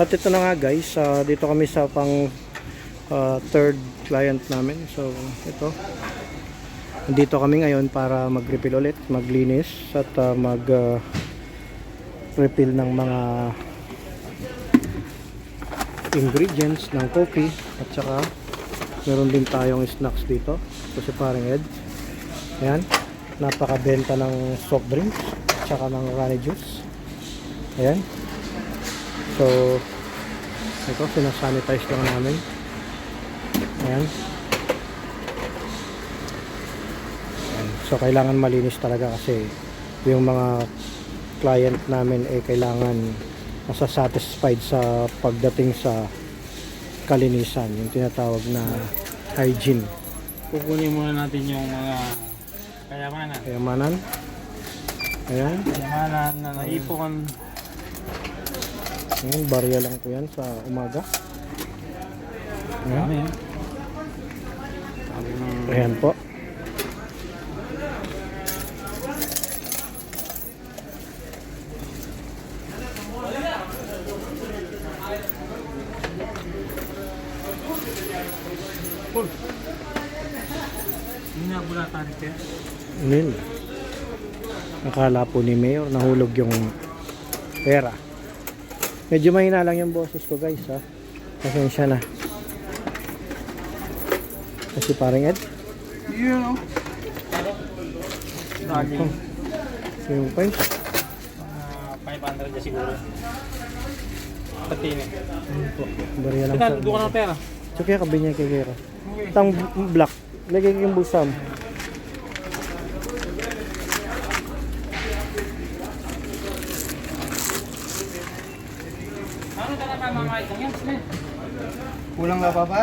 At ito na nga guys, dito kami sa pang third client namin. So ito, dito kami ngayon para mag-refill ulit, maglinis at mag-refill ng mga ingredients ng coffee. At saka meron din tayong snacks dito. Ito si Paring Ed. Ayan, napakabenta ng soft drinks at saka ng runny juice. Ayan. So ito, sinasanitize lang namin. Ayan. Ayan. So kailangan malinis talaga kasi yung mga client namin ay kailangan masasatisfied sa pagdating sa kalinisan, yung tinatawag na hygiene. Kukunin muna natin yung mga kayamanan. Ayan. Kayamanan na naipon. Ayan, barya lang po yan sa umaga. Ayan. Ayan po. Hinabulatan ka? Ayan. Nakala po ni Mayor nahulog yung pera. Medyo mahina lang yung boses ko guys ha. Pasensya na. Kasi Paring Ed. Yeah. Dali. Yung points. 500 na siguro. Pati na. Barya lang Ito, doon ka ng pera. Tsaka kabinya kay Kera. Tang black. Lagay yung busam. Ano ka naman mga itong yan? Kulang na pa ba?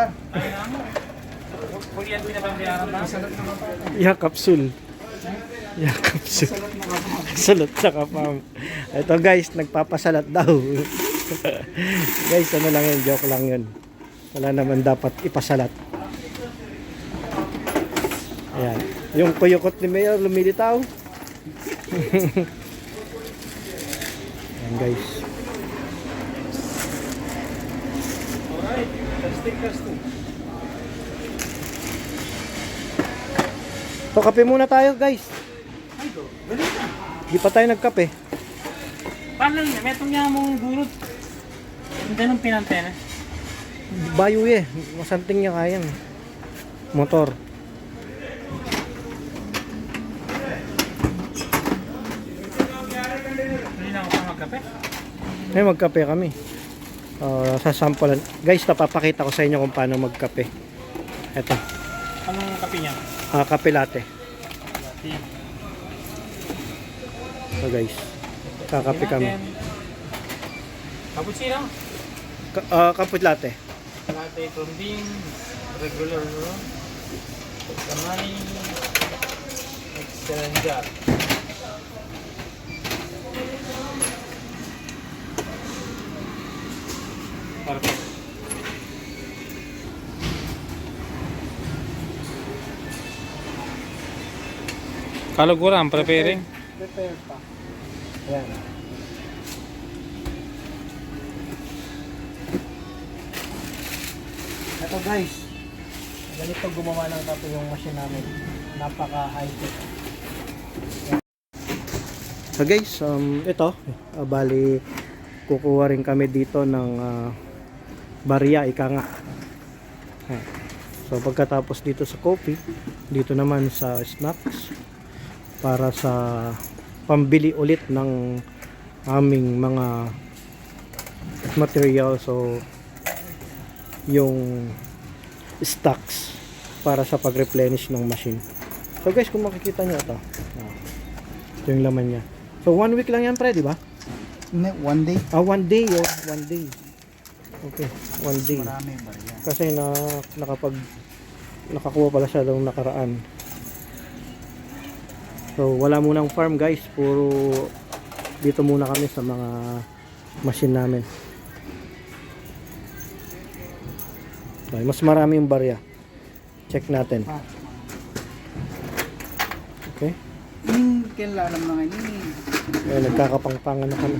Huli yan doon na pambiyaran ba? Ya capsule. Ya capsule. Salat sa kapam. Ito guys, nagpapasalat daw. Guys, ano lang yun, joke lang yun. Wala naman dapat ipasalat. Ayan. Yung kuyukot ni Mayor lumilitaw. Ayan guys. Alright, testing. So kape muna tayo guys. Ay, go. Galing ka. Di pa tayo nagkape. Paano yun? Metong niya mong gurot. Hindi nung pinantena. Bayo eh. Masanting niya kayang. Motor. Hindi na ako pa magkape. Ay, magkape kami. Sasampalan. Guys, napapakita ko sa inyo kung paano magkape. Ito. Anong kape niya? Kape latte. Latte. So guys, kakape kami. Cappuccino? Kape latte. Latte from bean. Regular. Kamay. Excellent job. Perfect. Kaluguran, preparing. Prepare pa. Ayan. Ito guys, ganito gumawa ng kape yung machine namin. Napaka high tech. So guys, ito, bali kukuha rin kami dito ng barya, ika nga. So pagkatapos dito sa coffee, dito naman sa snacks para sa pambili ulit ng aming mga material. So yung stocks para sa pag-replenish ng machine. So guys, kung makikita nyo ito, ito yung laman niya. So 1 week lang yan pre, di ba? One day. 1 day, 1 day. Okay, 1 day. Marami ba yan? Kasi nakakuha pala siya daw nakaraan. So wala munang farm guys, puro dito muna kami sa mga machine namin. Okay, mas marami yung barya. Check natin. Okay. Yung kailangan mga ini. Ayan, nagkakapangpangan na kami.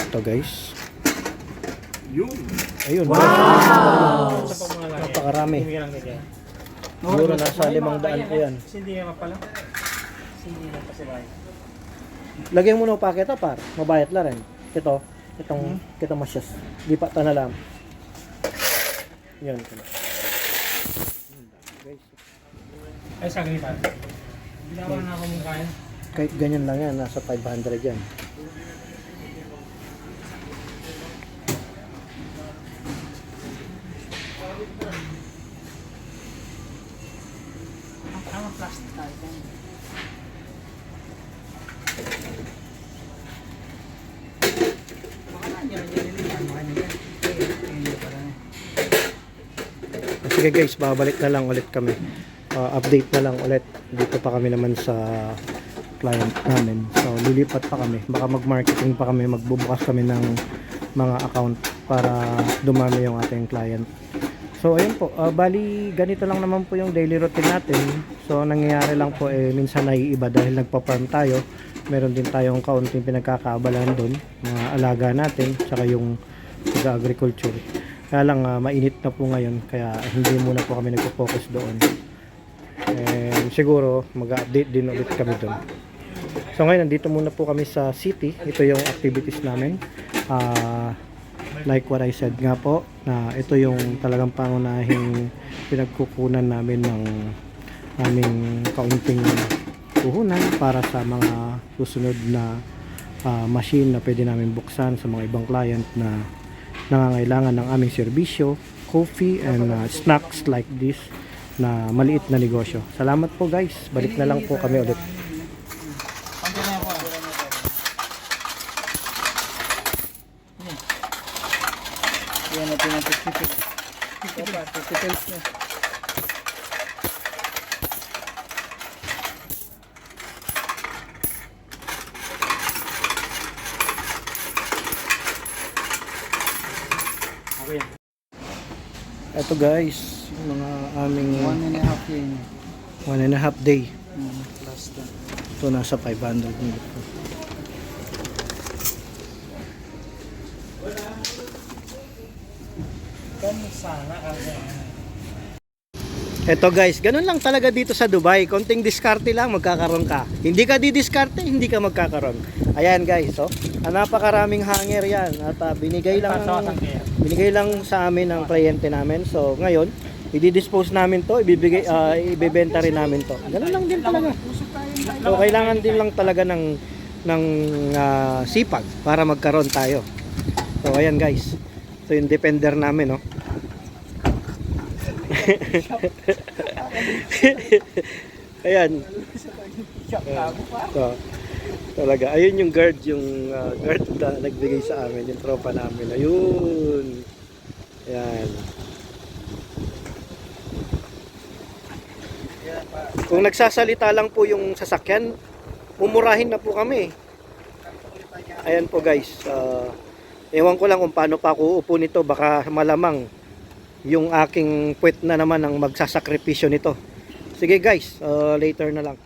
Ito guys. Yun. Ayun. Sa pang mga laki. Napakarami. Hindi ka lang ganyan. Siguro nasa 500 po yan. Hindi ka pala. Hindi na kasi bahay. Lagyan mo ng paket par. Mabayat la rin. Ito. Kita masyas. Di pa tanalam. Yan. Guys. Ay, sa ganito. Ginawa na ako mong kaya. Kahit ganyan lang yan. Nasa 500 yan. Ang plastic tayo. Sige guys, babalik na lang ulit kami. Update na lang ulit. Dito pa kami naman sa client namin. So, lilipat pa kami. Baka mag-marketing pa kami. Magbubukas kami ng mga account para dumami yung ating client. So, ayun po. Bali, ganito lang naman po yung daily routine natin. So, nangyayari lang po minsan naiiba dahil nagpa-farm tayo. Meron din tayong kaunting pinagkakaabalahan doon. Mga alaga natin, tsaka yung agriculture. Kaya lang mainit na po ngayon kaya hindi muna po kami nagpo-focus doon. And siguro mag-update din ulit kami doon. So ngayon nandito muna po kami sa city. Ito yung activities namin. Like what I said nga po na ito yung talagang pangunahing pinagkukunan namin ng aming kaunting puhunan para sa mga susunod na machine na pwede namin buksan sa mga ibang client na nangangailangan ng aming serbisyo, coffee and snacks like this na maliit na negosyo. Salamat po guys. Balik na lang po kami ulit. Pagka na ako. Yan natin ang 50 pesos na. Okay. Ito guys, yung mga aming 1.5 yan. 1.5 day. Last time. Ito nasa 500 minutes. Ganun sana kasi. Ito guys, ganun lang talaga dito sa Dubai. Konting diskarte lang, magkakaroon ka. Hindi ka didiskarte, hindi ka magkakaroon. Ayan guys, oh. Napakaraming hanger yan. At binigay lang sa amin ng kliyente namin. So ngayon, i-dispose namin to, ibebenta rin namin to. Ganun lang din talaga. So kailangan din lang talaga ng sipag para magkaroon tayo. So ayan guys. So yung defender namin, oh. Ayan. So, talaga. Ayun yung guard na nagbigay sa amin, yung tropa namin. Ayun. Ayan. Kung nagsasalita lang po yung sasakyan, mumurahin na po kami. Ayan po guys. Ewan ko lang kung paano pa ako uupo nito. Baka malamang yung aking puwet na naman ang magsasakripisyo nito. Sige guys, later na lang.